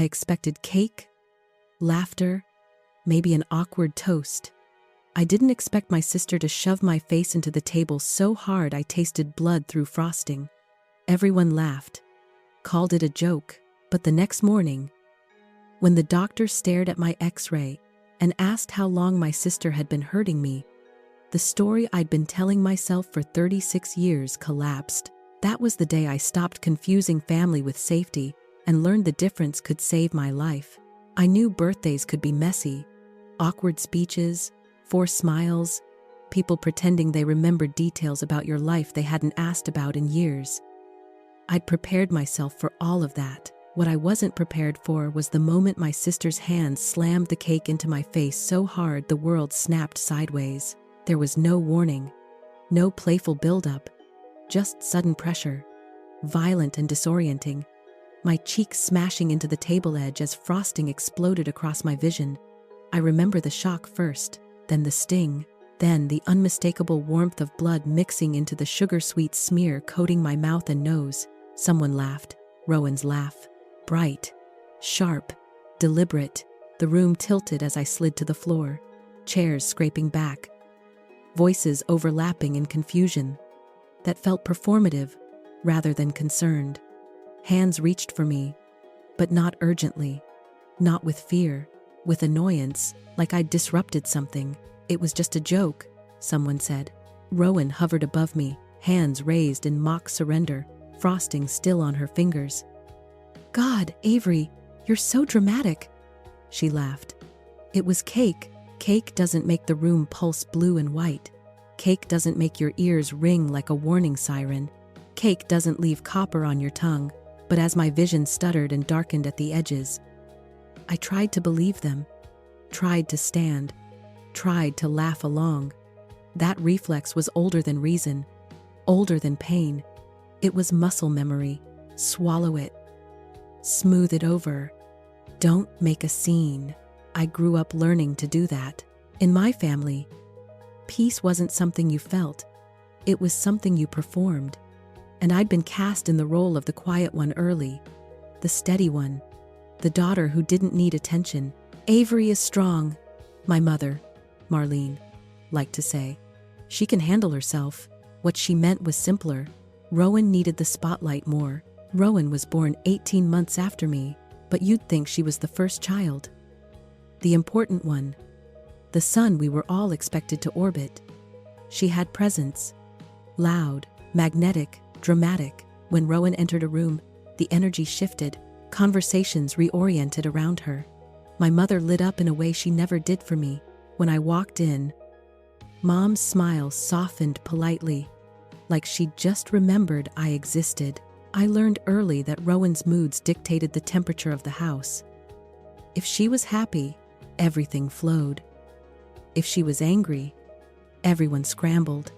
I expected cake, laughter, maybe an awkward toast. I didn't expect my sister to shove my face into the table so hard I tasted blood through frosting. Everyone laughed, called it a joke, but the next morning, when the doctor stared at my X-ray and asked how long my sister had been hurting me, the story I'd been telling myself for 36 years collapsed. That was the day I stopped confusing family with safety and learned the difference could save my life. I knew birthdays could be messy, awkward speeches, forced smiles, people pretending they remembered details about your life they hadn't asked about in years. I'd prepared myself for all of that. What I wasn't prepared for was the moment my sister's hand slammed the cake into my face so hard the world snapped sideways. There was no warning, no playful buildup, just sudden pressure, violent and disorienting, my cheeks smashing into the table edge as frosting exploded across my vision. I remember the shock first, then the sting, then the unmistakable warmth of blood mixing into the sugar-sweet smear coating my mouth and nose. Someone laughed, Rowan's laugh. Bright, sharp, deliberate. The room tilted as I slid to the floor, chairs scraping back, voices overlapping in confusion that felt performative rather than concerned. Hands reached for me, but not urgently, not with fear, with annoyance, like I'd disrupted something. It was just a joke, someone said. Rowan hovered above me, hands raised in mock surrender, frosting still on her fingers. God, Avery, you're so dramatic, she laughed. It was cake. Cake doesn't make the room pulse blue and white. Cake doesn't make your ears ring like a warning siren. Cake doesn't leave copper on your tongue. But as my vision stuttered and darkened at the edges, I tried to believe them, tried to stand, tried to laugh along. That reflex was older than reason, older than pain. It was muscle memory. Swallow it. Smooth it over. Don't make a scene. I grew up learning to do that. In my family, peace wasn't something you felt. It was something you performed. And I'd been cast in the role of the quiet one early, the steady one, the daughter who didn't need attention. Avery is strong, my mother, Marlene, liked to say. She can handle herself. What she meant was simpler. Rowan needed the spotlight more. Rowan was born 18 months after me, but you'd think she was the first child. The important one. The son we were all expected to orbit. She had presence. Loud, magnetic, dramatic. When Rowan entered a room, the energy shifted, conversations reoriented around her. My mother lit up in a way she never did for me. When I walked in, Mom's smile softened politely, like she'd just remembered I existed. I learned early that Rowan's moods dictated the temperature of the house. If she was happy, everything flowed. If she was angry, everyone scrambled.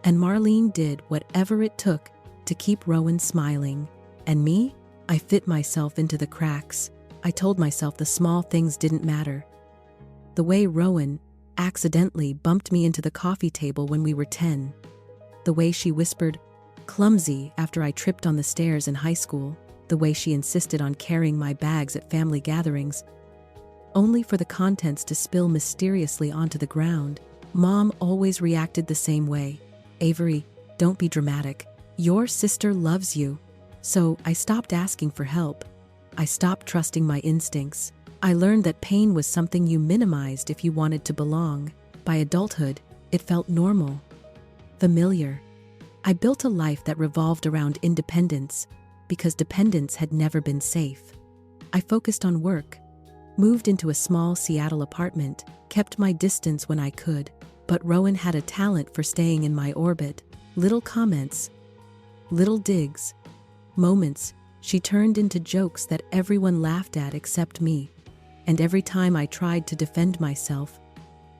And Marlene did whatever it took to keep Rowan smiling. And me? I fit myself into the cracks. I told myself the small things didn't matter. The way Rowan accidentally bumped me into the coffee table when we were 10. The way she whispered, "clumsy," after I tripped on the stairs in high school. The way she insisted on carrying my bags at family gatherings, only for the contents to spill mysteriously onto the ground. Mom always reacted the same way. Avery, don't be dramatic. Your sister loves you. So I stopped asking for help. I stopped trusting my instincts. I learned that pain was something you minimized if you wanted to belong. By adulthood, it felt normal, familiar. I built a life that revolved around independence because dependence had never been safe. I focused on work, moved into a small Seattle apartment, kept my distance when I could. But Rowan had a talent for staying in my orbit. Little comments, little digs, moments she turned into jokes that everyone laughed at except me. And every time I tried to defend myself,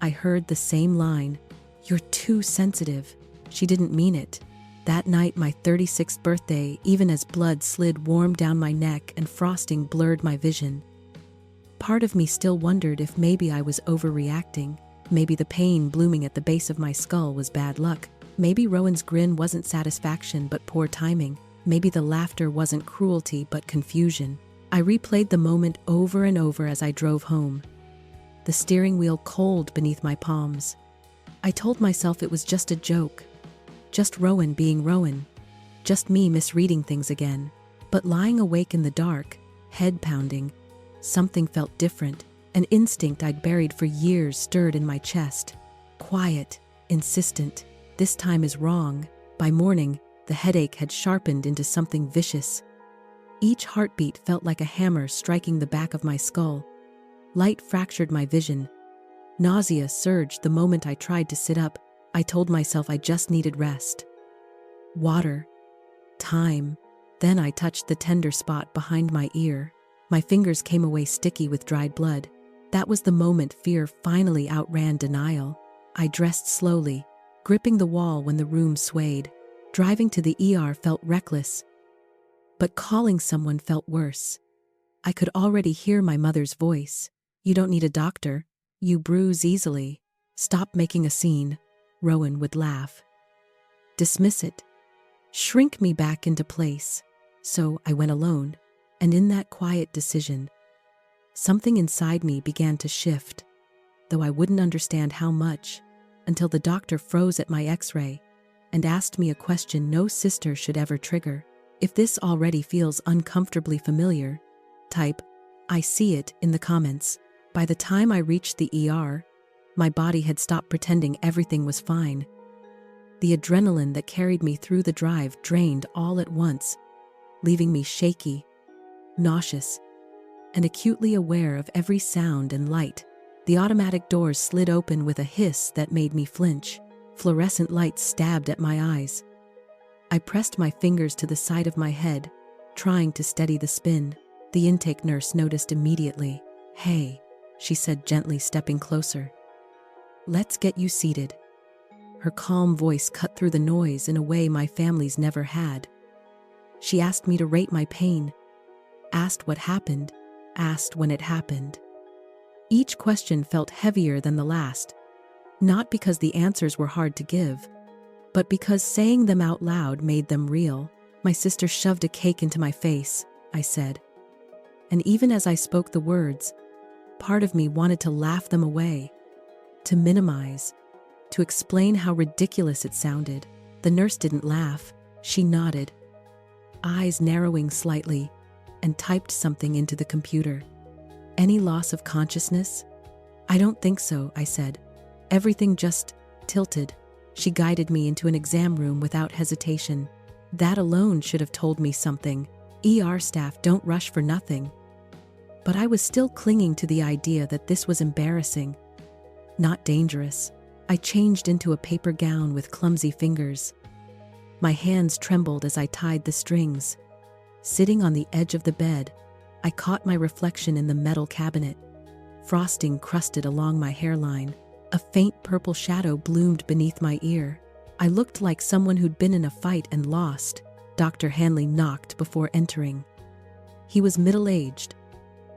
I heard the same line, "You're too sensitive." She didn't mean it. That night, my 36th birthday, even as blood slid warm down my neck and frosting blurred my vision, part of me still wondered if maybe I was overreacting. Maybe the pain blooming at the base of my skull was bad luck. Maybe Rowan's grin wasn't satisfaction but poor timing. Maybe the laughter wasn't cruelty but confusion. I replayed the moment over and over as I drove home, the steering wheel cold beneath my palms. I told myself it was just a joke, just Rowan being Rowan, just me misreading things again. But lying awake in the dark, head pounding, something felt different. An instinct I'd buried for years stirred in my chest. Quiet, insistent, this time is wrong. By morning, the headache had sharpened into something vicious. Each heartbeat felt like a hammer striking the back of my skull. Light fractured my vision. Nausea surged the moment I tried to sit up. I told myself I just needed rest. Water. Time. Then I touched the tender spot behind my ear. My fingers came away sticky with dried blood. That was the moment fear finally outran denial. I dressed slowly, gripping the wall when the room swayed. Driving to the ER felt reckless, but calling someone felt worse. I could already hear my mother's voice. "You don't need a doctor. You bruise easily. Stop making a scene." Rowan would laugh. Dismiss it. Shrink me back into place. So I went alone, and in that quiet decision, something inside me began to shift, though I wouldn't understand how much, until the doctor froze at my X-ray and asked me a question no sister should ever trigger. If this already feels uncomfortably familiar, type, "I see it" in the comments. By the time I reached the ER, my body had stopped pretending everything was fine. The adrenaline that carried me through the drive drained all at once, leaving me shaky, nauseous, and acutely aware of every sound and light. The automatic doors slid open with a hiss that made me flinch. Fluorescent lights stabbed at my eyes. I pressed my fingers to the side of my head, trying to steady the spin. The intake nurse noticed immediately. "Hey," she said gently, stepping closer. "Let's get you seated." Her calm voice cut through the noise in a way my family's never had. She asked me to rate my pain, asked what happened, asked when it happened. Each question felt heavier than the last, not because the answers were hard to give, but because saying them out loud made them real. "My sister shoved a cake into my face," I said. And even as I spoke the words, part of me wanted to laugh them away, to minimize, to explain how ridiculous it sounded. The nurse didn't laugh. She nodded, eyes narrowing slightly, and typed something into the computer. "Any loss of consciousness?" "I don't think so," I said. "Everything just tilted." She guided me into an exam room without hesitation. That alone should have told me something. ER staff don't rush for nothing. But I was still clinging to the idea that this was embarrassing, not dangerous. I changed into a paper gown with clumsy fingers. My hands trembled as I tied the strings. Sitting on the edge of the bed, I caught my reflection in the metal cabinet. Frosting crusted along my hairline. A faint purple shadow bloomed beneath my ear. I looked like someone who'd been in a fight and lost. Dr. Hanley knocked before entering. He was middle-aged,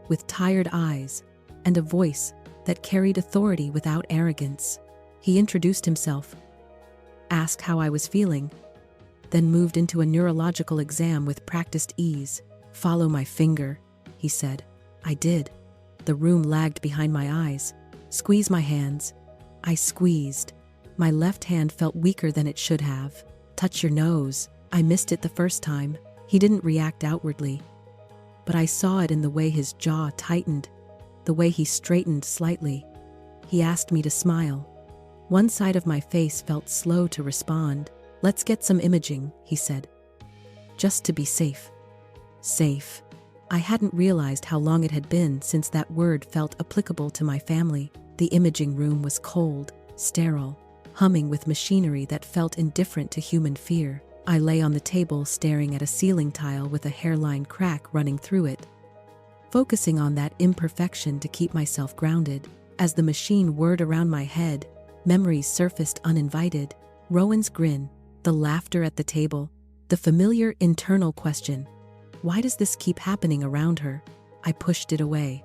with tired eyes and a voice that carried authority without arrogance. He introduced himself, asked how I was feeling, then moved into a neurological exam with practiced ease. "Follow my finger," he said. I did. The room lagged behind my eyes. "Squeeze my hands." I squeezed. My left hand felt weaker than it should have. "Touch your nose." I missed it the first time. He didn't react outwardly, but I saw it in the way his jaw tightened, the way he straightened slightly. He asked me to smile. One side of my face felt slow to respond. "Let's get some imaging," he said. "Just to be safe." Safe. I hadn't realized how long it had been since that word felt applicable to my family. The imaging room was cold, sterile, humming with machinery that felt indifferent to human fear. I lay on the table staring at a ceiling tile with a hairline crack running through it, focusing on that imperfection to keep myself grounded. As the machine whirred around my head, memories surfaced uninvited. Rowan's grin, the laughter at the table, the familiar internal question, "Why does this keep happening around her?" I pushed it away.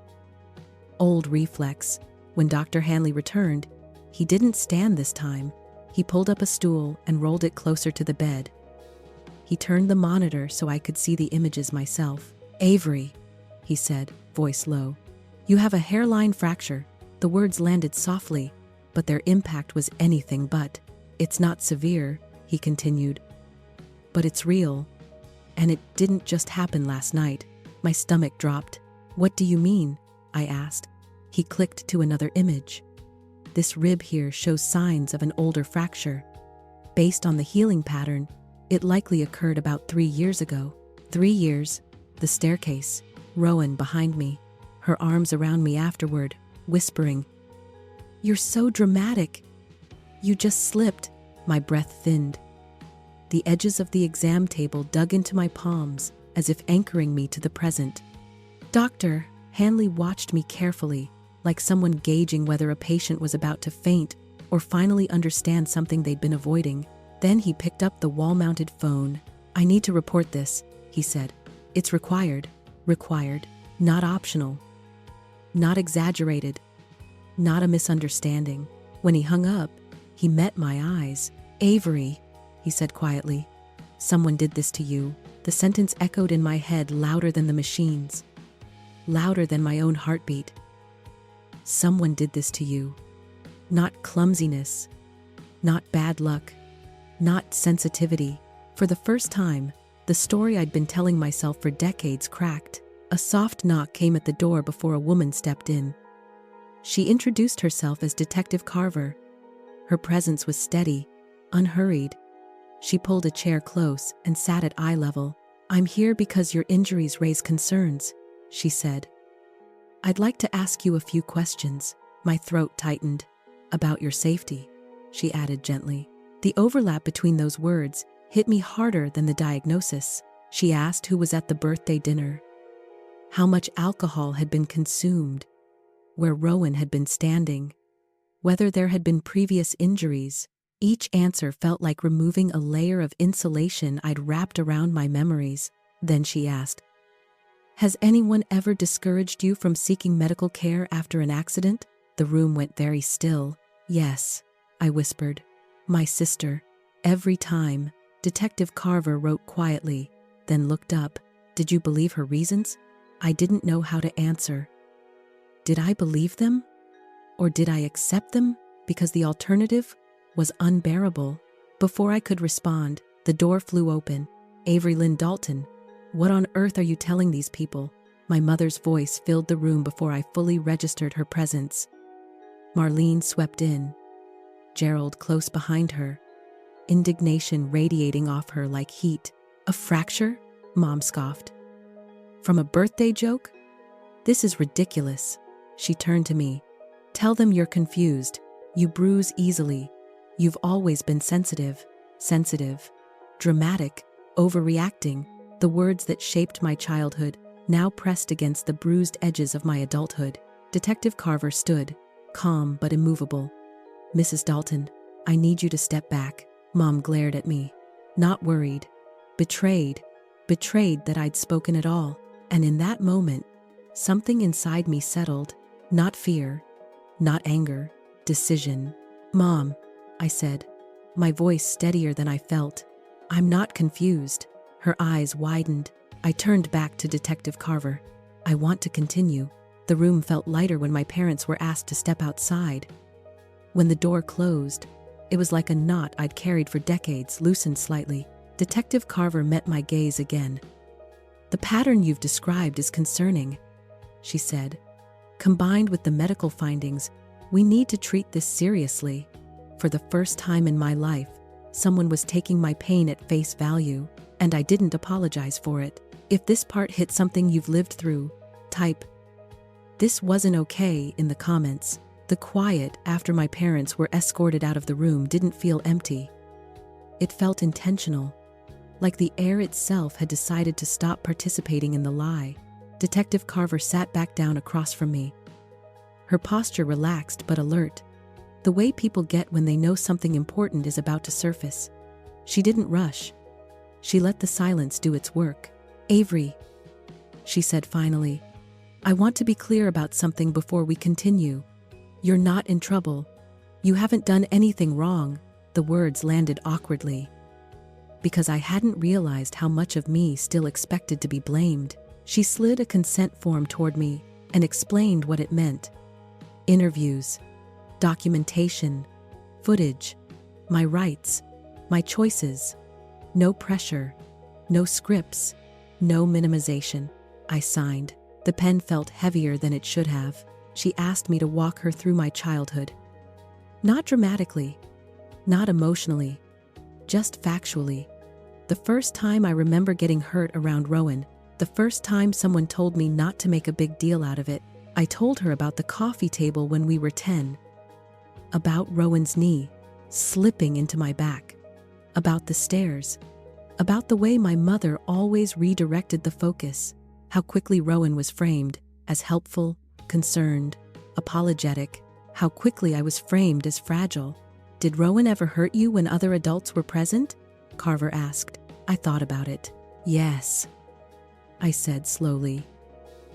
Old reflex. When Dr. Hanley returned, he didn't stand this time. He pulled up a stool and rolled it closer to the bed. He turned the monitor so I could see the images myself. "Avery," he said, voice low. You have a hairline fracture. The words landed softly, but their impact was anything but. It's not severe, he continued, but it's real. And it didn't just happen last night. My stomach dropped. What do you mean? I asked. He clicked to another image. This rib here shows signs of an older fracture. Based on the healing pattern, it likely occurred about 3 years ago. 3 years. The staircase. Rowan behind me, her arms around me afterward, whispering, You're so dramatic. You just slipped. My breath thinned. The edges of the exam table dug into my palms, as if anchoring me to the present. Doctor, Hanley watched me carefully, like someone gauging whether a patient was about to faint or finally understand something they'd been avoiding. Then he picked up the wall-mounted phone. I need to report this, he said. It's required. Required. Not optional. Not exaggerated. Not a misunderstanding. When he hung up, he met my eyes. Avery, he said quietly. Someone did this to you. The sentence echoed in my head louder than the machine's. Louder than my own heartbeat. Someone did this to you. Not clumsiness. Not bad luck. Not sensitivity. For the first time, the story I'd been telling myself for decades cracked. A soft knock came at the door before a woman stepped in. She introduced herself as Detective Carver. Her presence was steady, unhurried. She pulled a chair close and sat at eye level. I'm here because your injuries raise concerns, she said. I'd like to ask you a few questions. My throat tightened. About your safety, she added gently. The overlap between those words hit me harder than the diagnosis. She asked who was at the birthday dinner, how much alcohol had been consumed, where Rowan had been standing, whether there had been previous injuries. Each answer felt like removing a layer of insulation I'd wrapped around my memories. Then she asked, Has anyone ever discouraged you from seeking medical care after an accident? The room went very still. Yes, I whispered. My sister. Every time. Detective Carver wrote quietly, then looked up. Did you believe her reasons? I didn't know how to answer. Did I believe them? Or did I accept them because the alternative was unbearable? Before I could respond, the door flew open. Avery Lynn Dalton. What on earth are you telling these people? My mother's voice filled the room before I fully registered her presence. Marlene swept in, Gerald close behind her, indignation radiating off her like heat. A fracture? Mom scoffed. From a birthday joke? This is ridiculous. She turned to me. Tell them you're confused. You bruise easily. You've always been sensitive. Sensitive. Dramatic. Overreacting. The words that shaped my childhood, now pressed against the bruised edges of my adulthood. Detective Carver stood, calm but immovable. Mrs. Dalton, I need you to step back. Mom glared at me. Not worried. Betrayed. Betrayed that I'd spoken at all. And in that moment, something inside me settled. Not fear. Not anger. Decision. Mom, I said, my voice steadier than I felt. I'm not confused. Her eyes widened. I turned back to Detective Carver. I want to continue. The room felt lighter when my parents were asked to step outside. When the door closed, it was like a knot I'd carried for decades loosened slightly. Detective Carver met my gaze again. The pattern you've described is concerning, she said. Combined with the medical findings, we need to treat this seriously. For the first time in my life, someone was taking my pain at face value, and I didn't apologize for it. If this part hit something you've lived through, type "This wasn't okay" in the comments. The quiet after my parents were escorted out of the room didn't feel empty. It felt intentional, like the air itself had decided to stop participating in the lie. Detective Carver sat back down across from me. Her posture relaxed but alert, the way people get when they know something important is about to surface. She didn't rush. She let the silence do its work. Avery, she said finally, I want to be clear about something before we continue. You're not in trouble. You haven't done anything wrong. The words landed awkwardly. Because I hadn't realized how much of me still expected to be blamed. She slid a consent form toward me and explained what it meant. Interviews, documentation, footage, my rights, my choices. No pressure, no scripts, no minimization. I signed. The pen felt heavier than it should have. She asked me to walk her through my childhood. Not dramatically, not emotionally, just factually. The first time I remember getting hurt around Rowan, the first time someone told me not to make a big deal out of it, I told her about the coffee table when we were 10. About Rowan's knee slipping into my back. About the stairs. About the way my mother always redirected the focus. How quickly Rowan was framed as helpful, concerned, apologetic. How quickly I was framed as fragile. Did Rowan ever hurt you when other adults were present? Carver asked. I thought about it. Yes, I said slowly.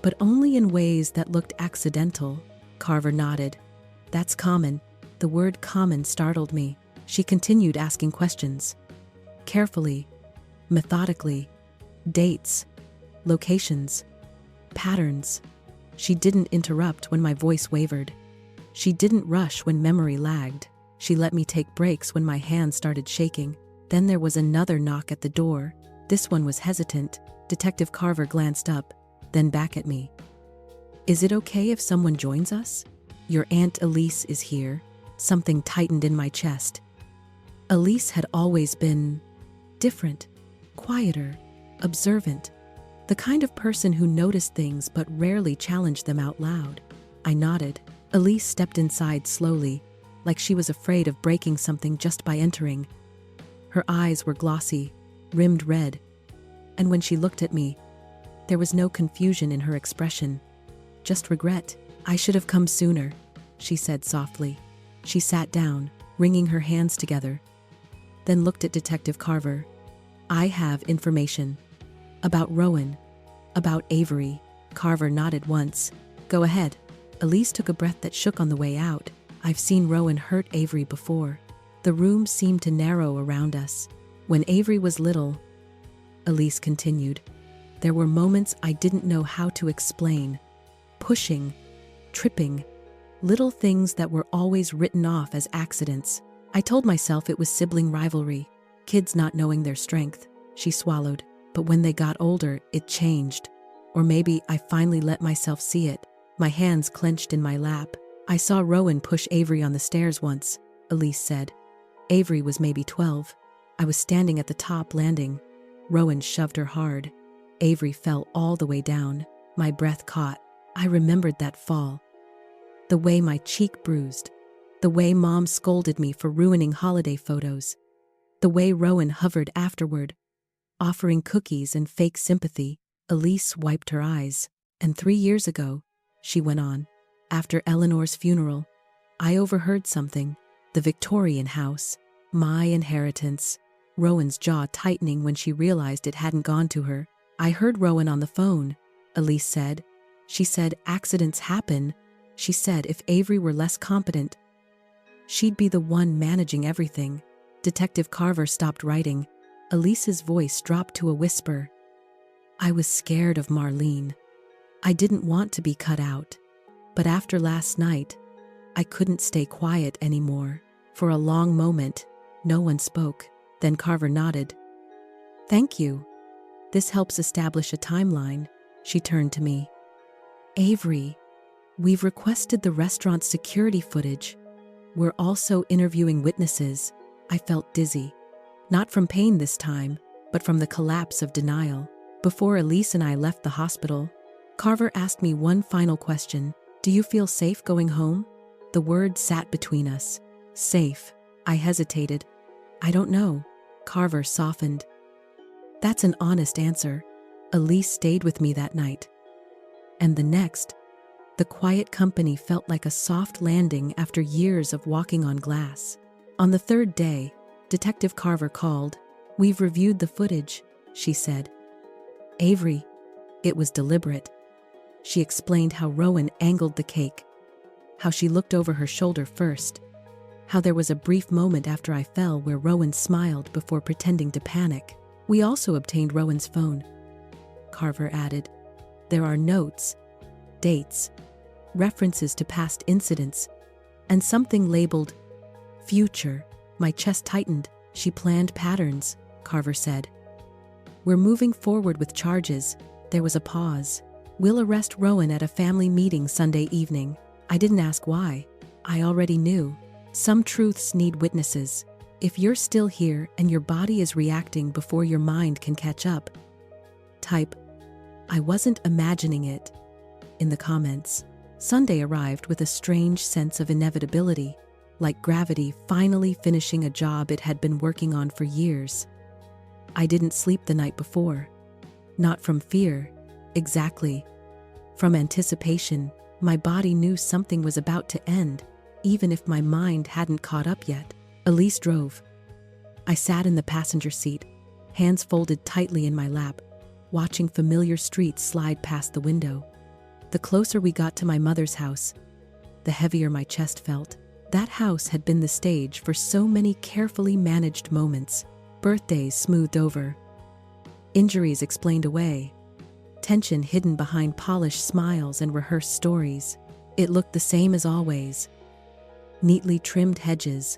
But only in ways that looked accidental. Carver nodded. That's common. The word common startled me. She continued asking questions. Carefully, methodically. Dates, locations, patterns. She didn't interrupt when my voice wavered. She didn't rush when memory lagged. She let me take breaks when my hands started shaking. Then there was another knock at the door. This one was hesitant. Detective Carver glanced up, then back at me. Is it okay if someone joins us? Your Aunt Elise is here. Something tightened in my chest. Elise had always been different, quieter, observant. The kind of person who noticed things but rarely challenged them out loud. I nodded. Elise stepped inside slowly, like she was afraid of breaking something just by entering. Her eyes were glossy, rimmed red, and when she looked at me, there was no confusion in her expression, just regret. I should have come sooner, she said softly. She sat down, wringing her hands together, then looked at Detective Carver. I have information. About Rowan. About Avery. Carver nodded once. Go ahead. Elise took a breath that shook on the way out. I've seen Rowan hurt Avery before. The room seemed to narrow around us. When Avery was little, Elise continued, there were moments I didn't know how to explain. Pushing, tripping, little things that were always written off as accidents. I told myself it was sibling rivalry, kids not knowing their strength. She swallowed. But when they got older, it changed. Or maybe I finally let myself see it. My hands clenched in my lap. I saw Rowan push Avery on the stairs once, Elise said. Avery was maybe 12. I was standing at the top landing. Rowan shoved her hard. Avery fell all the way down. My breath caught. I remembered that fall. The way my cheek bruised. The way Mom scolded me for ruining holiday photos. The way Rowan hovered afterward, offering cookies and fake sympathy. Elise wiped her eyes. And 3 years ago, she went on, after Eleanor's funeral, I overheard something. The Victorian house. My inheritance. Rowan's jaw tightening when she realized it hadn't gone to her. I heard Rowan on the phone, Elise said. She said accidents happen. She said if Avery were less competent, she'd be the one managing everything. Detective Carver stopped writing. Elise's voice dropped to a whisper. I was scared of Marlene. I didn't want to be cut out. But after last night, I couldn't stay quiet anymore. For a long moment, no one spoke. Then Carver nodded. Thank you. This helps establish a timeline. She turned to me. Avery, we've requested the restaurant's security footage. We're also interviewing witnesses. I felt dizzy. Not from pain this time, but from the collapse of denial. Before Elise and I left the hospital, Carver asked me one final question. Do you feel safe going home? The word sat between us. Safe. I hesitated. I don't know. Carver softened. That's an honest answer. Elise stayed with me that night. And the next, the quiet company felt like a soft landing after years of walking on glass. On the third day, Detective Carver called. We've reviewed the footage, she said. Avery, it was deliberate. She explained how Rowan angled the cake, how she looked over her shoulder first, how there was a brief moment after I fell where Rowan smiled before pretending to panic. We also obtained Rowan's phone, Carver added. There are notes, dates, references to past incidents, and something labeled future. My chest tightened. She planned patterns, Carver said. We're moving forward with charges. There was a pause. We'll arrest Rowan at a family meeting Sunday evening. I didn't ask why. I already knew. Some truths need witnesses. If you're still here and your body is reacting before your mind can catch up, type, I wasn't imagining it, in the comments. Sunday arrived with a strange sense of inevitability, like gravity finally finishing a job it had been working on for years. I didn't sleep the night before. Not from fear, exactly. From anticipation. My body knew something was about to end, even if my mind hadn't caught up yet. Elise drove. I sat in the passenger seat, hands folded tightly in my lap, watching familiar streets slide past the window. The closer we got to my mother's house, the heavier my chest felt. That house had been the stage for so many carefully managed moments. Birthdays smoothed over, injuries explained away, tension hidden behind polished smiles and rehearsed stories. It looked the same as always. Neatly trimmed hedges,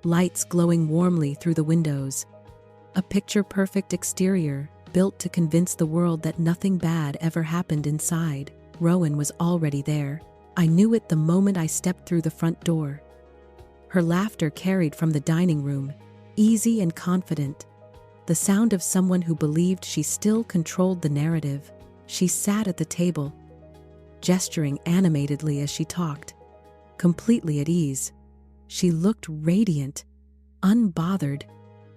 lights glowing warmly through the windows, a picture-perfect exterior built to convince the world that nothing bad ever happened inside. Rowan was already there. I knew it the moment I stepped through the front door. Her laughter carried from the dining room, easy and confident, the sound of someone who believed she still controlled the narrative. She sat at the table, gesturing animatedly as she talked, completely at ease. She looked radiant, unbothered,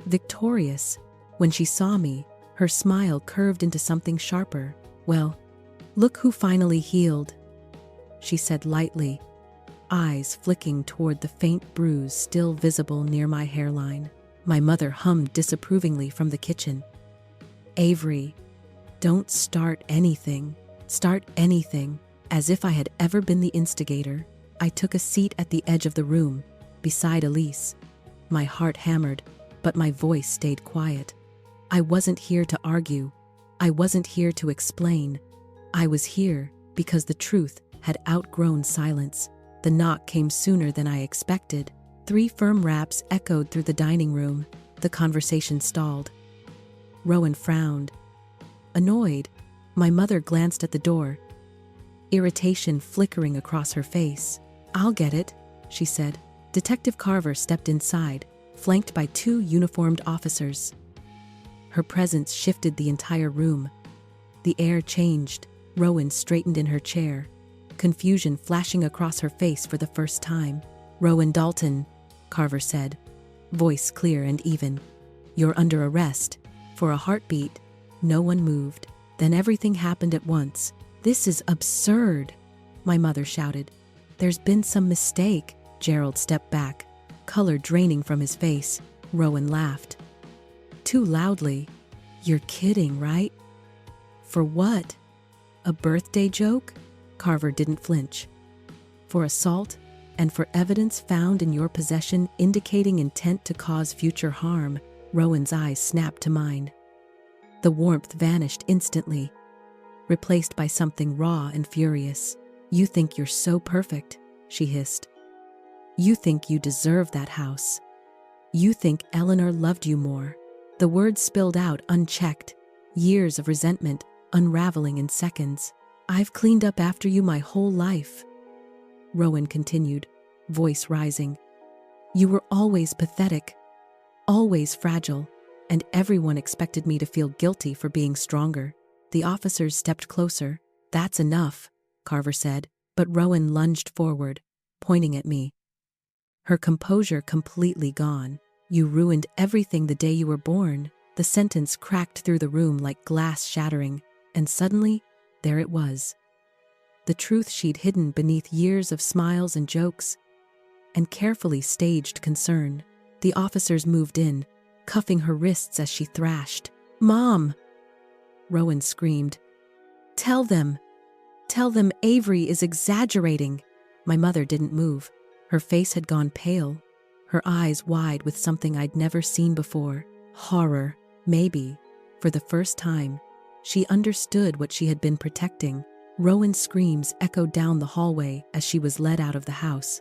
victorious. When she saw me, her smile curved into something sharper. Well, look who finally healed, she said lightly, eyes flicking toward the faint bruise still visible near my hairline. My mother hummed disapprovingly from the kitchen. Avery, don't start anything. Start anything. As if I had ever been the instigator, I took a seat at the edge of the room, beside Elise. My heart hammered, but my voice stayed quiet. I wasn't here to argue. I wasn't here to explain. I was here because the truth had outgrown silence. The knock came sooner than I expected. 3 firm raps echoed through the dining room. The conversation stalled. Rowan frowned. Annoyed, my mother glanced at the door, irritation flickering across her face. I'll get it, she said. Detective Carver stepped inside, flanked by 2 uniformed officers. Her presence shifted the entire room. The air changed. Rowan straightened in her chair, confusion flashing across her face for the first time. Rowan Dalton, Carver said, voice clear and even. You're under arrest. For a heartbeat, no one moved. Then everything happened at once. This is absurd, my mother shouted. There's been some mistake. Gerald stepped back, color draining from his face. Rowan laughed. Too loudly. You're kidding, right? For what? A birthday joke? Carver didn't flinch. For assault, and for evidence found in your possession indicating intent to cause future harm. Rowan's eyes snapped to mine. The warmth vanished instantly, replaced by something raw and furious. You think you're so perfect, she hissed. You think you deserve that house. You think Eleanor loved you more. The words spilled out unchecked, years of resentment unraveling in seconds. I've cleaned up after you my whole life, Rowan continued, voice rising. You were always pathetic, always fragile, and everyone expected me to feel guilty for being stronger. The officers stepped closer. That's enough, Carver said, but Rowan lunged forward, pointing at me. Her composure completely gone. You ruined everything the day you were born. The sentence cracked through the room like glass shattering, and suddenly, there it was. The truth she'd hidden beneath years of smiles and jokes, and carefully staged concern. The officers moved in, cuffing her wrists as she thrashed. Mom! Rowan screamed. Tell them Avery is exaggerating. My mother didn't move. Her face had gone pale, her eyes wide with something I'd never seen before. Horror, maybe, for the first time. She understood what she had been protecting. Rowan's screams echoed down the hallway as she was led out of the house.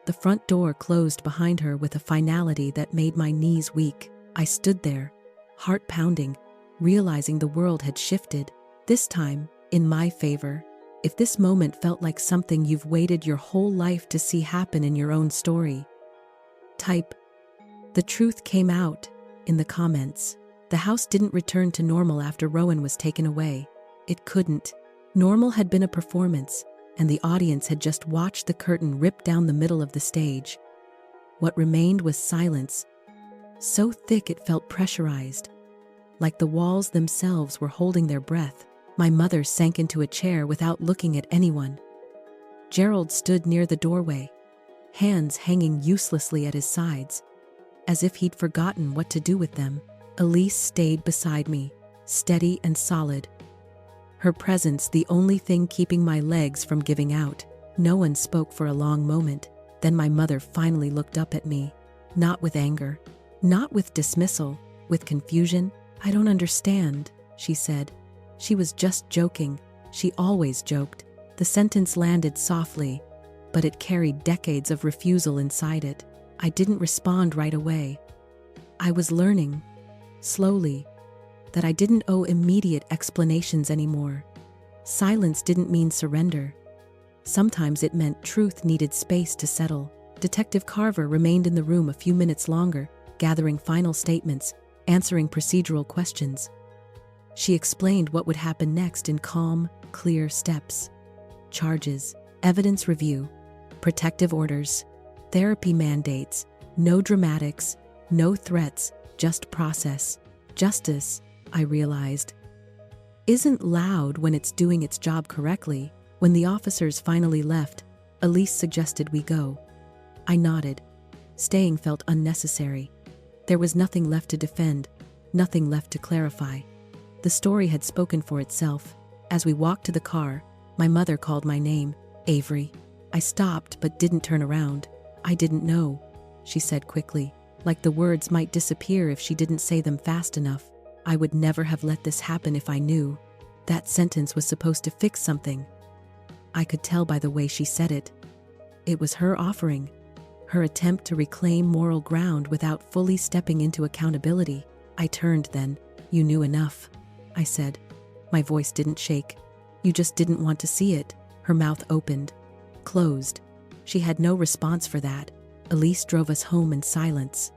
The front door closed behind her with a finality that made my knees weak. I stood there, heart pounding, realizing the world had shifted, this time, in my favor. If this moment felt like something you've waited your whole life to see happen in your own story, type. The truth came out in the comments. The house didn't return to normal after Rowan was taken away. It couldn't. Normal had been a performance, and the audience had just watched the curtain rip down the middle of the stage. What remained was silence, so thick it felt pressurized, like the walls themselves were holding their breath. My mother sank into a chair without looking at anyone. Gerald stood near the doorway, hands hanging uselessly at his sides, as if he'd forgotten what to do with them. Elise stayed beside me, steady and solid, her presence the only thing keeping my legs from giving out. No one spoke for a long moment. Then my mother finally looked up at me, not with anger, not with dismissal, with confusion. "I don't understand," she said. She was just joking. She always joked. The sentence landed softly, but it carried decades of refusal inside it. I didn't respond right away. I was learning, slowly, that I didn't owe immediate explanations anymore. Silence didn't mean surrender. Sometimes it meant truth needed space to settle. Detective Carver remained in the room a few minutes longer, gathering final statements, answering procedural questions. She explained what would happen next in calm, clear steps. Charges, evidence review, protective orders, therapy mandates, no dramatics, no threats, just process. Justice, I realized, isn't loud when it's doing its job correctly. When the officers finally left, Elise suggested we go. I nodded. Staying felt unnecessary. There was nothing left to defend, nothing left to clarify. The story had spoken for itself. As we walked to the car, my mother called my name, "Avery." I stopped but didn't turn around. "I didn't know," she said quickly, like the words might disappear if she didn't say them fast enough. "I would never have let this happen if I knew." That sentence was supposed to fix something. I could tell by the way she said it. It was her offering, her attempt to reclaim moral ground without fully stepping into accountability. I turned then. "You knew enough," I said. My voice didn't shake. "You just didn't want to see it." Her mouth opened, closed. She had no response for that. Elise drove us home in silence.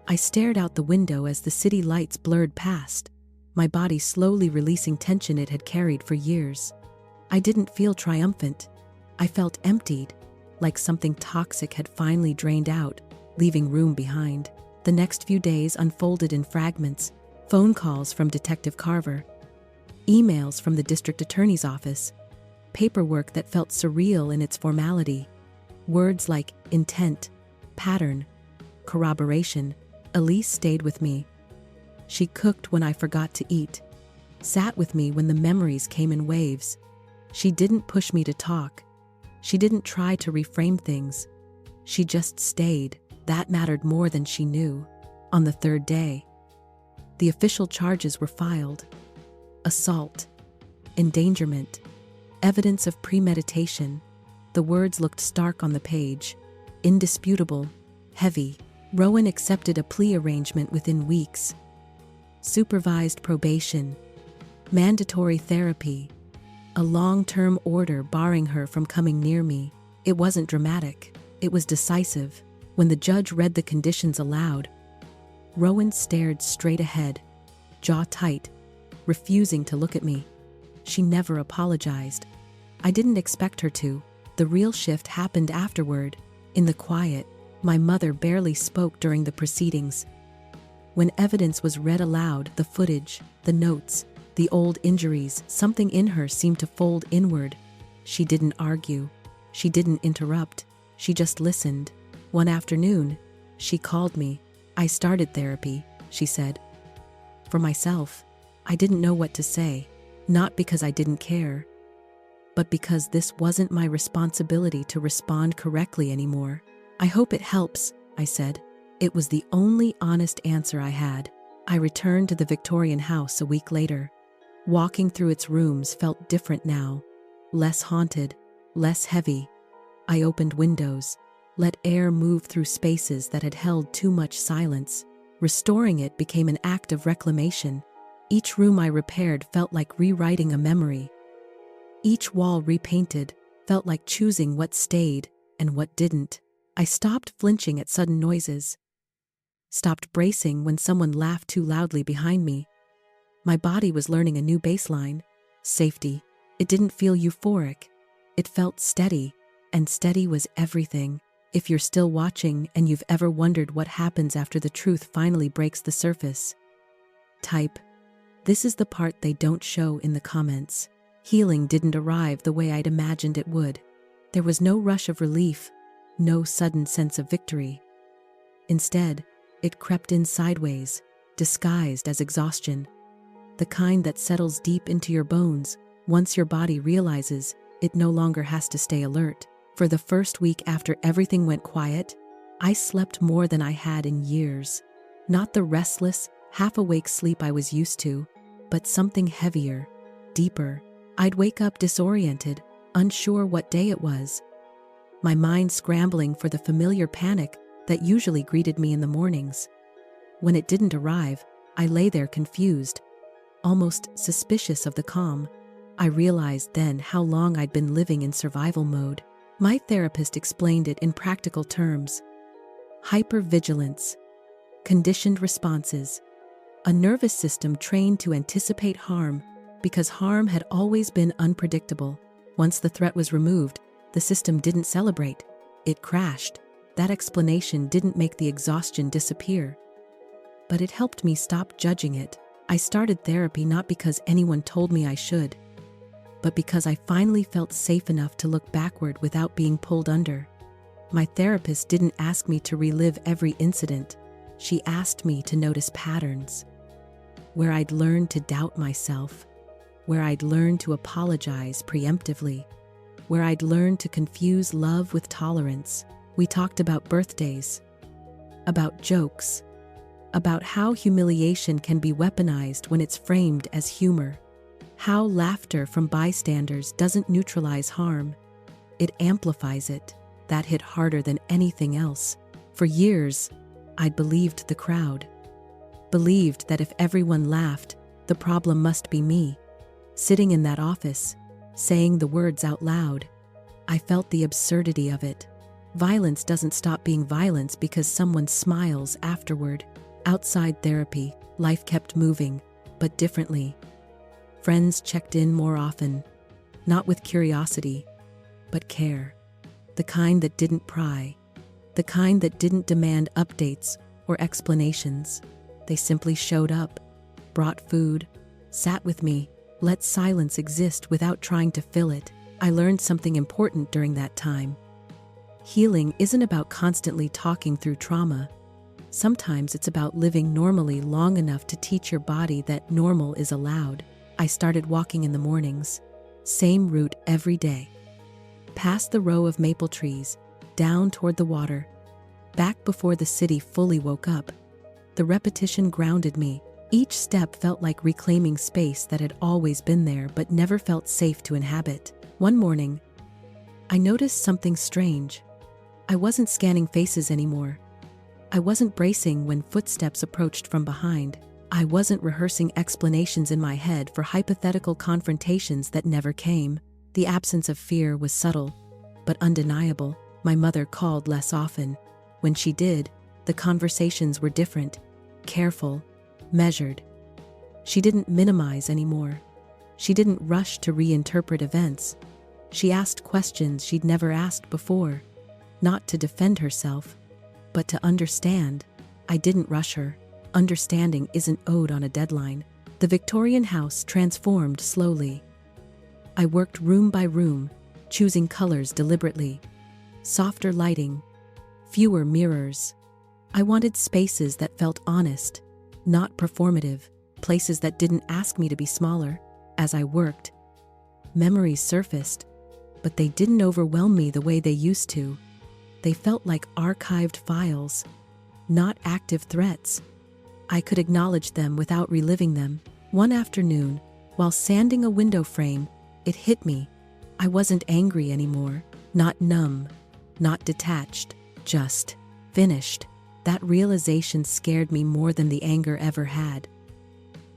I stared out the window as the city lights blurred past, my body slowly releasing tension it had carried for years. I didn't feel triumphant. I felt emptied, like something toxic had finally drained out, leaving room behind. The next few days unfolded in fragments: phone calls from Detective Carver, emails from the district attorney's office, paperwork that felt surreal in its formality, words like intent, pattern, corroboration. Elise stayed with me. She cooked when I forgot to eat, sat with me when the memories came in waves. She didn't push me to talk. She didn't try to reframe things. She just stayed. That mattered more than she knew. On the third day, the official charges were filed. Assault, endangerment, evidence of premeditation. The words looked stark on the page. Indisputable, heavy. Rowan accepted a plea arrangement within weeks. Supervised probation, mandatory therapy, a long-term order barring her from coming near me. It wasn't dramatic. It was decisive. When the judge read the conditions aloud, Rowan stared straight ahead, jaw tight, refusing to look at me. She never apologized. I didn't expect her to. The real shift happened afterward, in the quiet. My mother barely spoke during the proceedings. When evidence was read aloud, the footage, the notes, the old injuries, something in her seemed to fold inward. She didn't argue. She didn't interrupt. She just listened. One afternoon, she called me. "I started therapy," she said. "For myself." I didn't know what to say, not because I didn't care, but because this wasn't my responsibility to respond correctly anymore. "I hope it helps," I said. It was the only honest answer I had. I returned to the Victorian house a week later. Walking through its rooms felt different now, less haunted, less heavy. I opened windows, let air move through spaces that had held too much silence. Restoring it became an act of reclamation. Each room I repaired felt like rewriting a memory. Each wall repainted felt like choosing what stayed and what didn't. I stopped flinching at sudden noises, stopped bracing when someone laughed too loudly behind me. My body was learning a new baseline, safety. It didn't feel euphoric. It felt steady, and steady was everything. If you're still watching and you've ever wondered what happens after the truth finally breaks the surface, type, "This is the part they don't show" in the comments. Healing didn't arrive the way I'd imagined it would. There was no rush of relief, no sudden sense of victory. Instead, it crept in sideways, disguised as exhaustion. The kind that settles deep into your bones once your body realizes it no longer has to stay alert. For the first week after everything went quiet, I slept more than I had in years. Not the restless, half-awake sleep I was used to, but something heavier, deeper. I'd wake up disoriented, unsure what day it was, my mind scrambling for the familiar panic that usually greeted me in the mornings. When it didn't arrive, I lay there confused, almost suspicious of the calm. I realized then how long I'd been living in survival mode. My therapist explained it in practical terms. Hypervigilance, conditioned responses, a nervous system trained to anticipate harm because harm had always been unpredictable. Once the threat was removed, the system didn't celebrate. It crashed. That explanation didn't make the exhaustion disappear, but it helped me stop judging it. I started therapy not because anyone told me I should, but because I finally felt safe enough to look backward without being pulled under. My therapist didn't ask me to relive every incident. She asked me to notice patterns, where I'd learned to doubt myself, where I'd learned to apologize preemptively, where I'd learned to confuse love with tolerance. We talked about birthdays, about jokes, about how humiliation can be weaponized when it's framed as humor. How laughter from bystanders doesn't neutralize harm, it amplifies it. That hit harder than anything else. For years, I'd believed the crowd. Believed that if everyone laughed, the problem must be me. Sitting in that office, saying the words out loud, I felt the absurdity of it. Violence doesn't stop being violence because someone smiles afterward. Outside therapy, life kept moving, but differently. Friends checked in more often, not with curiosity, but care. The kind that didn't pry, the kind that didn't demand updates or explanations. They simply showed up, brought food, sat with me, let silence exist without trying to fill it. I learned something important during that time. Healing isn't about constantly talking through trauma. Sometimes it's about living normally long enough to teach your body that normal is allowed. I started walking in the mornings, same route every day. Past the row of maple trees, down toward the water, back before the city fully woke up. The repetition grounded me. Each step felt like reclaiming space that had always been there but never felt safe to inhabit. One morning, I noticed something strange. I wasn't scanning faces anymore. I wasn't bracing when footsteps approached from behind. I wasn't rehearsing explanations in my head for hypothetical confrontations that never came. The absence of fear was subtle, but undeniable. My mother called less often. When she did, the conversations were different, careful, measured. She didn't minimize anymore. She didn't rush to reinterpret events. She asked questions she'd never asked before, not to defend herself, but to understand. I didn't rush her. Understanding isn't owed on a deadline. The Victorian house transformed slowly. I worked room by room, choosing colors deliberately. Softer lighting, fewer mirrors. I wanted spaces that felt honest, not performative, places that didn't ask me to be smaller. As I worked, memories surfaced, but they didn't overwhelm me the way they used to. They felt like archived files, not active threats. I could acknowledge them without reliving them. One afternoon, While sanding a window frame, it hit me. I wasn't angry anymore, not numb, not detached, just finished. That realization scared me more than the anger ever had.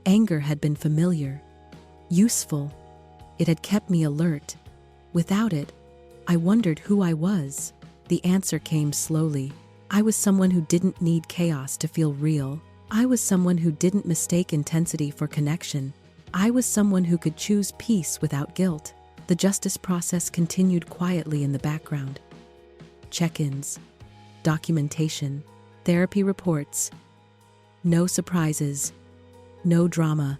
Anger had been familiar, useful. It had kept me alert. Without it, I wondered who I was. The answer came slowly. I was someone who didn't need chaos to feel real. I was someone who didn't mistake intensity for connection. I was someone who could choose peace without guilt. The justice process continued quietly in the background. Check-ins, documentation, therapy reports. No surprises, no drama.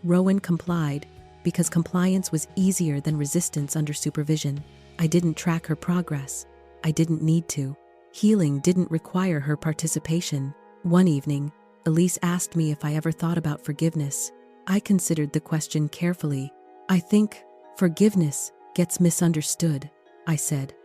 Rowan complied because compliance was easier than resistance under supervision. I didn't track her progress. I didn't need to. Healing didn't require her participation. One evening, Elise asked me if I ever thought about forgiveness. I considered the question carefully. I think forgiveness gets misunderstood, I said.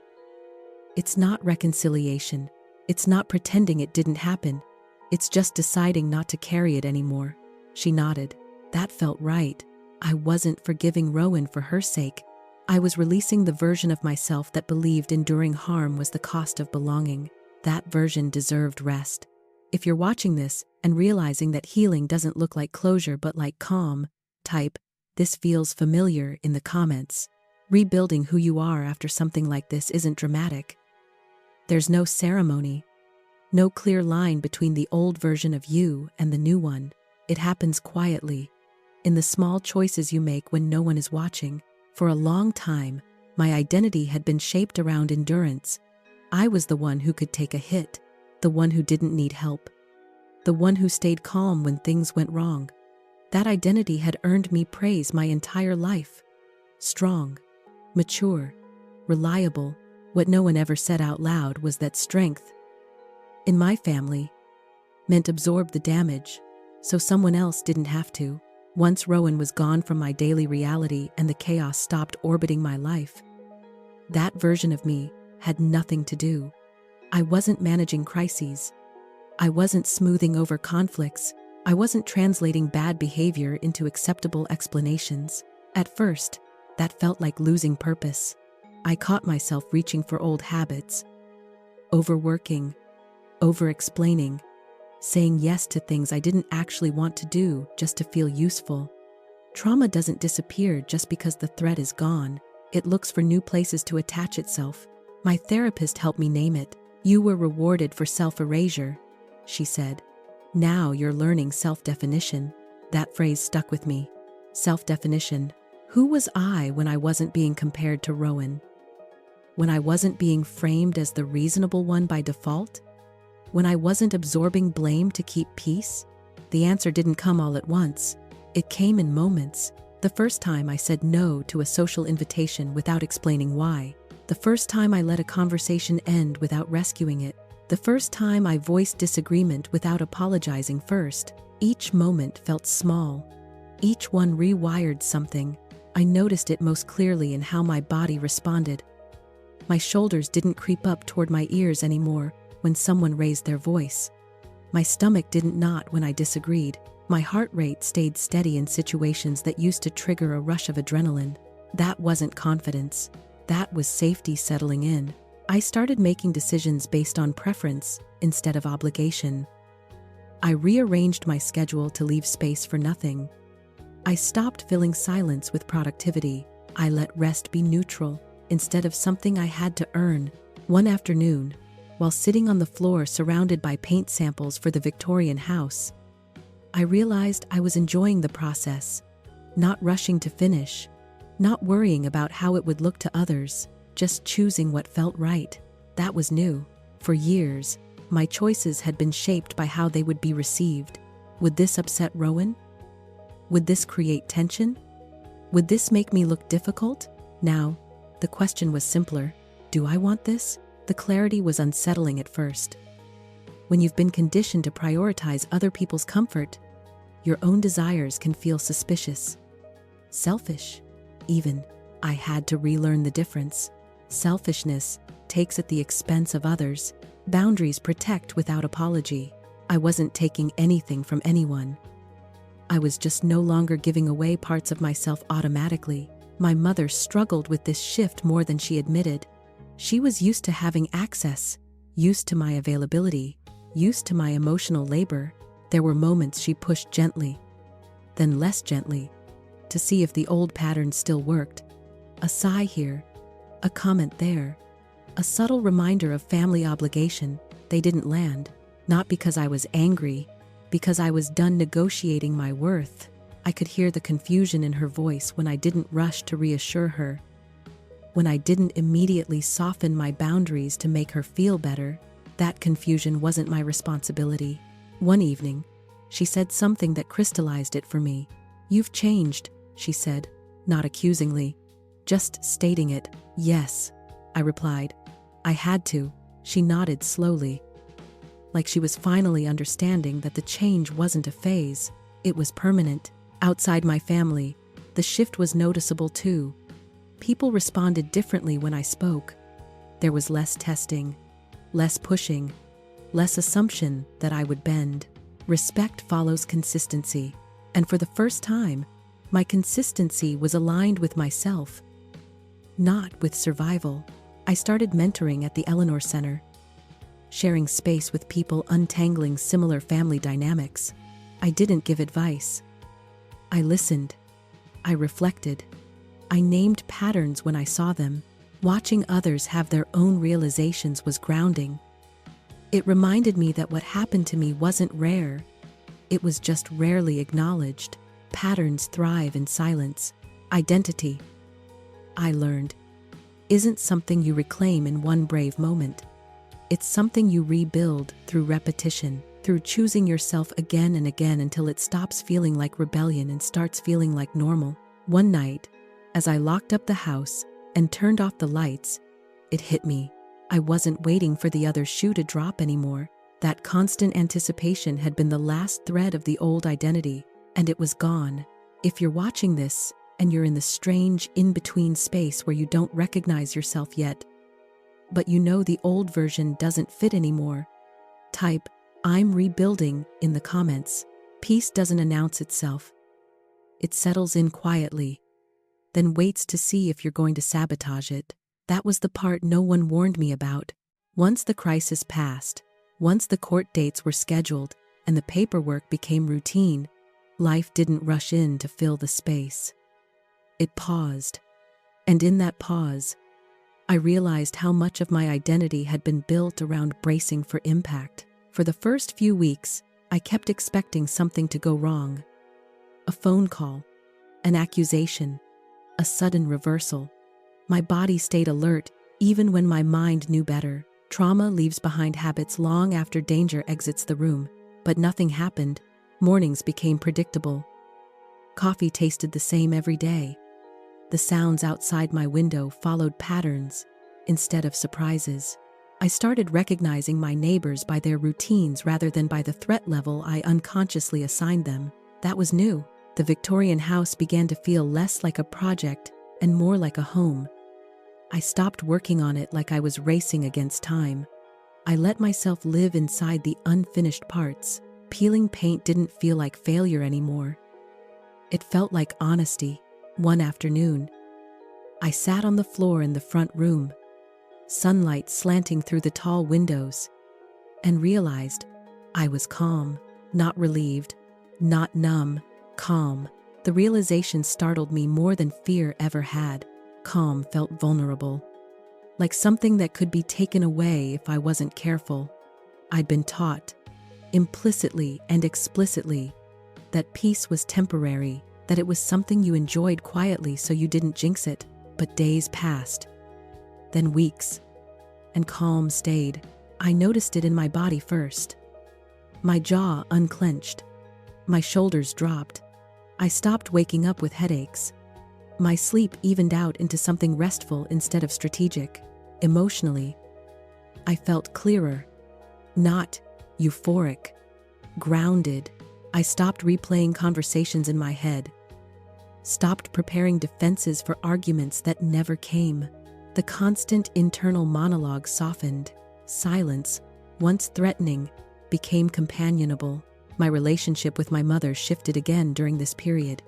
It's not reconciliation. It's not pretending it didn't happen. It's just deciding not to carry it anymore. She nodded. That felt right. I wasn't forgiving Rowan for her sake. I was releasing the version of myself that believed enduring harm was the cost of belonging. That version deserved rest. If you're watching this and realizing that healing doesn't look like closure but like calm, type, "This feels familiar" in the comments. Rebuilding who you are after something like this isn't dramatic. There's no ceremony, no clear line between the old version of you and the new one. It happens quietly, in the small choices you make when no one is watching. For a long time, my identity had been shaped around endurance. I was the one who could take a hit, the one who didn't need help, the one who stayed calm when things went wrong. That identity had earned me praise my entire life. Strong, mature, reliable. What no one ever said out loud was that strength, in my family, meant absorb the damage, so someone else didn't have to. Once Rowan was gone from my daily reality and the chaos stopped orbiting my life, that version of me had nothing to do. I wasn't managing crises. I wasn't smoothing over conflicts. I wasn't translating bad behavior into acceptable explanations. At first, that felt like losing purpose. I caught myself reaching for old habits, overworking, over-explaining, saying yes to things I didn't actually want to do just to feel useful. Trauma doesn't disappear just because the thread is gone. It looks for new places to attach itself. My therapist helped me name it. "You were rewarded for self-erasure," she said. "Now you're learning self-definition." That phrase stuck with me. Self-definition. Who was I when I wasn't being compared to Rowan? When I wasn't being framed as the reasonable one by default? When I wasn't absorbing blame to keep peace? The answer didn't come all at once. It came in moments. The first time I said no to a social invitation without explaining why. The first time I let a conversation end without rescuing it. The first time I voiced disagreement without apologizing first. Each moment felt small. Each one rewired something. I noticed it most clearly in how my body responded. My shoulders didn't creep up toward my ears anymore when someone raised their voice. My stomach didn't knot when I disagreed. My heart rate stayed steady in situations that used to trigger a rush of adrenaline. That wasn't confidence. That was safety settling in. I started making decisions based on preference instead of obligation. I rearranged my schedule to leave space for nothing. I stopped filling silence with productivity. I let rest be neutral instead of something I had to earn. One afternoon, while sitting on the floor surrounded by paint samples for the Victorian house, I realized I was enjoying the process, not rushing to finish, not worrying about how it would look to others, just choosing what felt right. That was new. For years, my choices had been shaped by how they would be received. Would this upset Rowan? Would this create tension? Would this make me look difficult? Now, the question was simpler. Do I want this? The clarity was unsettling at first. When you've been conditioned to prioritize other people's comfort, your own desires can feel suspicious. Selfish, even. I had to relearn the difference. Selfishness takes at the expense of others. Boundaries protect without apology. I wasn't taking anything from anyone. I was just no longer giving away parts of myself automatically. My mother struggled with this shift more than she admitted. She was used to having access, used to my availability, used to my emotional labor. There were moments she pushed gently, then less gently, to see if the old pattern still worked. A sigh here, a comment there, a subtle reminder of family obligation. They didn't land, not because I was angry, because I was done negotiating my worth. I could hear the confusion in her voice when I didn't rush to reassure her, when I didn't immediately soften my boundaries to make her feel better. That confusion wasn't my responsibility. One evening, she said something that crystallized it for me. "You've changed," she said, not accusingly, just stating it. "Yes," I replied. "I had to." She nodded slowly, like she was finally understanding that the change wasn't a phase, it was permanent. Outside my family, the shift was noticeable too. People responded differently when I spoke. There was less testing, less pushing, less assumption that I would bend. Respect follows consistency, and for the first time, my consistency was aligned with myself, not with survival. I started mentoring at the Eleanor Center, sharing space with people untangling similar family dynamics. I didn't give advice. I listened. I reflected. I named patterns when I saw them. Watching others have their own realizations was grounding. It reminded me that what happened to me wasn't rare. It was just rarely acknowledged. Patterns thrive in silence. Identity, I learned, isn't something you reclaim in one brave moment. It's something you rebuild through repetition, through choosing yourself again and again until it stops feeling like rebellion and starts feeling like normal. One night, as I locked up the house and turned off the lights, it hit me. I wasn't waiting for the other shoe to drop anymore. That constant anticipation had been the last thread of the old identity, and it was gone. If you're watching this, and you're in the strange in-between space where you don't recognize yourself yet, but you know the old version doesn't fit anymore, type "I'm rebuilding" in the comments. Peace doesn't announce itself. It settles in quietly, then waits to see if you're going to sabotage it. That was the part no one warned me about. Once the crisis passed, once the court dates were scheduled, and the paperwork became routine, life didn't rush in to fill the space. It paused. And in that pause, I realized how much of my identity had been built around bracing for impact. For the first few weeks, I kept expecting something to go wrong. A phone call, an accusation, a sudden reversal. My body stayed alert even when my mind knew better. Trauma leaves behind habits long after danger exits the room. But nothing happened. Mornings became predictable. Coffee tasted the same every day. The sounds outside my window followed patterns instead of surprises. I started recognizing my neighbors by their routines rather than by the threat level I unconsciously assigned them. That was new. The Victorian house began to feel less like a project and more like a home. I stopped working on it like I was racing against time. I let myself live inside the unfinished parts. Peeling paint didn't feel like failure anymore. It felt like honesty. One afternoon, I sat on the floor in the front room, sunlight slanting through the tall windows, and realized I was calm, not relieved, not numb, calm. The realization startled me more than fear ever had. Calm felt vulnerable, like something that could be taken away if I wasn't careful. I'd been taught, implicitly and explicitly, that peace was temporary, that it was something you enjoyed quietly so you didn't jinx it. But days passed, then weeks, and calm stayed. I noticed it in my body first. My jaw unclenched, my shoulders dropped. I stopped waking up with headaches. My sleep evened out into something restful instead of strategic. Emotionally, I felt clearer, not euphoric, grounded. I stopped replaying conversations in my head, stopped preparing defenses for arguments that never came. The constant internal monologue softened. Silence, once threatening, became companionable. My relationship with my mother shifted again during this period.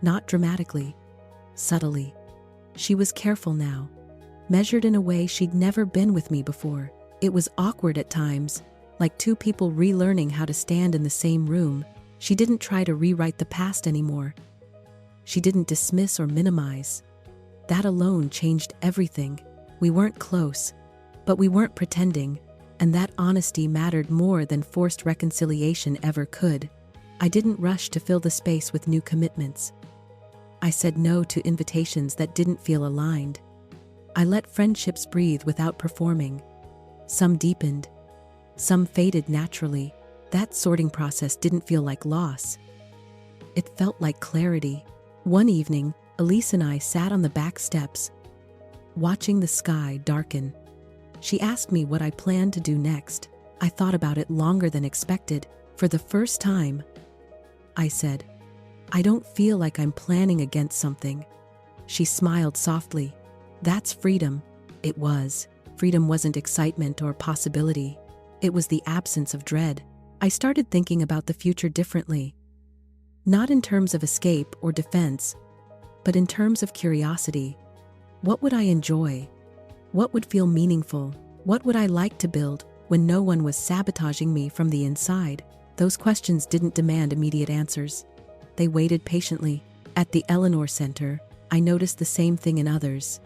Not dramatically, subtly. She was careful now, measured in a way she'd never been with me before. It was awkward at times, like two people relearning how to stand in the same room. She didn't try to rewrite the past anymore. She didn't dismiss or minimize. That alone changed everything. We weren't close, but we weren't pretending, and that honesty mattered more than forced reconciliation ever could. I didn't rush to fill the space with new commitments. I said no to invitations that didn't feel aligned. I let friendships breathe without performing. Some deepened, some faded naturally. That sorting process didn't feel like loss. It felt like clarity. One evening, Elise and I sat on the back steps, watching the sky darken. She asked me what I planned to do next. I thought about it longer than expected. For the first time, I said, "I don't feel like I'm planning against something." She smiled softly. That's freedom. It was. Freedom wasn't excitement or possibility. It was the absence of dread. I started thinking about the future differently. Not in terms of escape or defense, but in terms of curiosity. What would I enjoy? What would feel meaningful? What would I like to build when no one was sabotaging me from the inside? Those questions didn't demand immediate answers. They waited patiently. At the Eleanor Center, I noticed the same thing in others.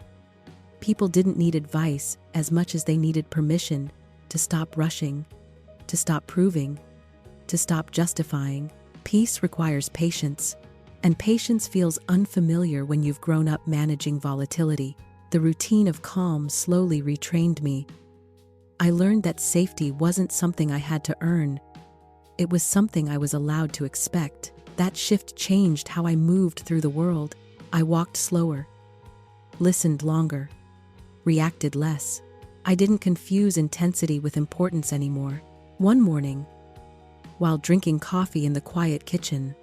People didn't need advice as much as they needed permission to stop rushing, to stop proving, to stop justifying. Peace requires patience, and patience feels unfamiliar when you've grown up managing volatility. The routine of calm slowly retrained me. I learned that safety wasn't something I had to earn. It was something I was allowed to expect. That shift changed how I moved through the world. I walked slower, listened longer, reacted less. I didn't confuse intensity with importance anymore. One morning, while drinking coffee in the quiet kitchen,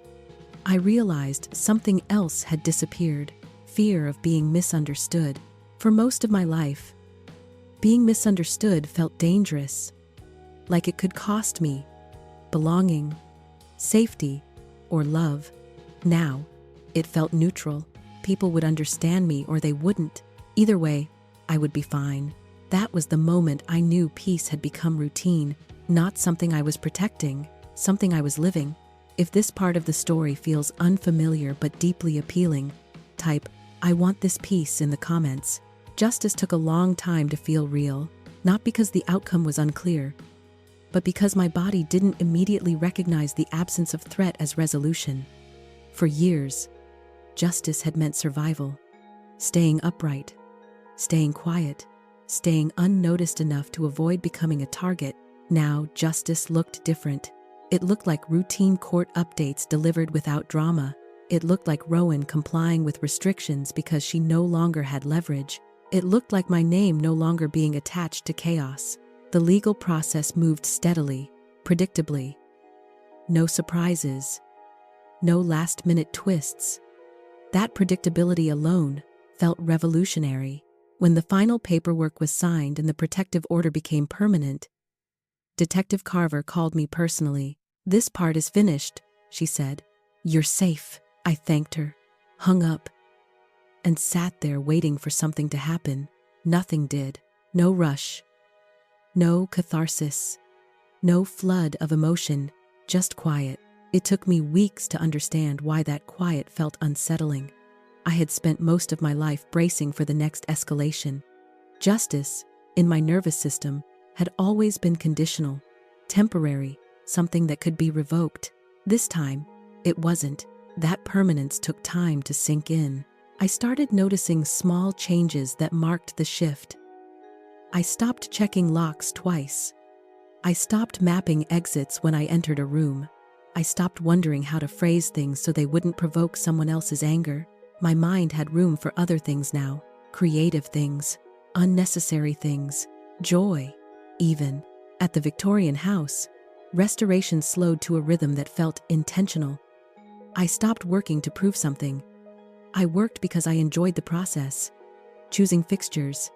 I realized something else had disappeared: fear of being misunderstood. For most of my life, being misunderstood felt dangerous, like it could cost me belonging, safety, or love. Now, it felt neutral. People would understand me or they wouldn't. Either way, I would be fine. That was the moment I knew peace had become routine, not something I was protecting, something I was living. If this part of the story feels unfamiliar but deeply appealing, type "I want this peace" in the comments. Justice took a long time to feel real, not because the outcome was unclear, but because my body didn't immediately recognize the absence of threat as resolution. For years, justice had meant survival, staying upright, staying quiet, staying unnoticed enough to avoid becoming a target. Now, justice looked different. It looked like routine court updates delivered without drama. It looked like Rowan complying with restrictions because she no longer had leverage. It looked like my name no longer being attached to chaos. The legal process moved steadily, predictably. No surprises, no last-minute twists. That predictability alone felt revolutionary. When the final paperwork was signed and the protective order became permanent, Detective Carver called me personally. "This part is finished," she said. "You're safe." I thanked her, hung up, and sat there waiting for something to happen. Nothing did. No rush, no catharsis, no flood of emotion, just quiet. It took me weeks to understand why that quiet felt unsettling. I had spent most of my life bracing for the next escalation. Justice, in my nervous system, had always been conditional, temporary, something that could be revoked. This time, it wasn't. That permanence took time to sink in. I started noticing small changes that marked the shift. I stopped checking locks twice. I stopped mapping exits when I entered a room. I stopped wondering how to phrase things so they wouldn't provoke someone else's anger. My mind had room for other things now: creative things, unnecessary things, joy, even. At the Victorian house, restoration slowed to a rhythm that felt intentional. I stopped working to prove something. I worked because I enjoyed the process, choosing fixtures,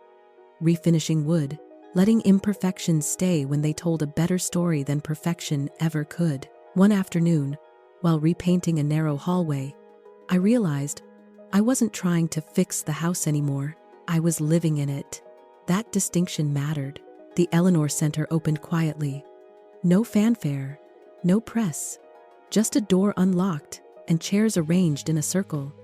refinishing wood, letting imperfections stay when they told a better story than perfection ever could. One afternoon, while repainting a narrow hallway, I realized I wasn't trying to fix the house anymore. I was living in it. That distinction mattered. The Eleanor Center opened quietly. No fanfare, no press, just a door unlocked and chairs arranged in a circle.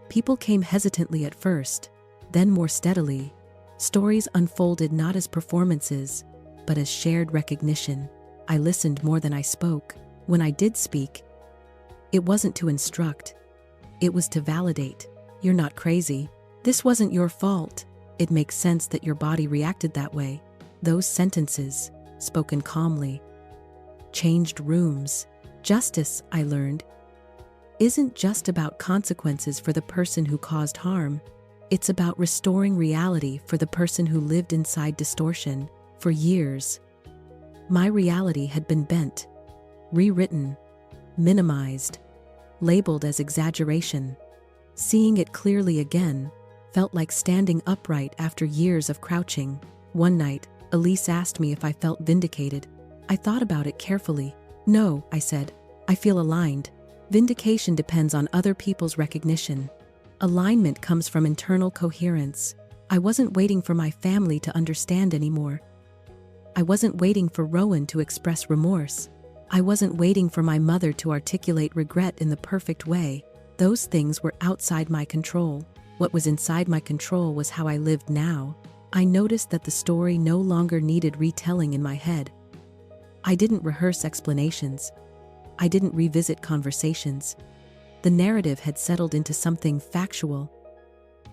People came hesitantly at first, then more steadily. Stories unfolded not as performances, but as shared recognition. I listened more than I spoke. When I did speak, it wasn't to instruct. It was to validate. You're not crazy. This wasn't your fault. It makes sense that your body reacted that way. Those sentences, spoken calmly, changed rooms. Justice, I learned, isn't just about consequences for the person who caused harm. It's about restoring reality for the person who lived inside distortion. For years, my reality had been bent, rewritten, minimized, labeled as exaggeration. Seeing it clearly again felt like standing upright after years of crouching. One night, Elise asked me if I felt vindicated. I thought about it carefully. No, I said. I feel aligned. Vindication depends on other people's recognition. Alignment comes from internal coherence. I wasn't waiting for my family to understand anymore. I wasn't waiting for Rowan to express remorse. I wasn't waiting for my mother to articulate regret in the perfect way. Those things were outside my control. What was inside my control was how I lived now. I noticed that the story no longer needed retelling in my head. I didn't rehearse explanations. I didn't revisit conversations. The narrative had settled into something factual,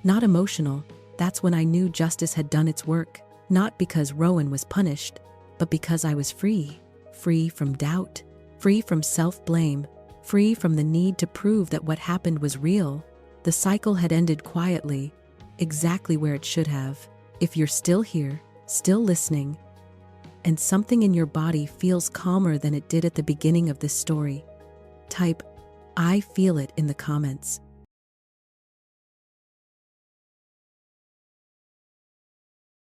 not emotional. That's when I knew justice had done its work, not because Rowan was punished, but because I was free. Free from doubt, free from self-blame, free from the need to prove that what happened was real. The cycle had ended quietly, exactly where it should have. If you're still here, still listening, and something in your body feels calmer than it did at the beginning of this story, type, "I feel it" in the comments.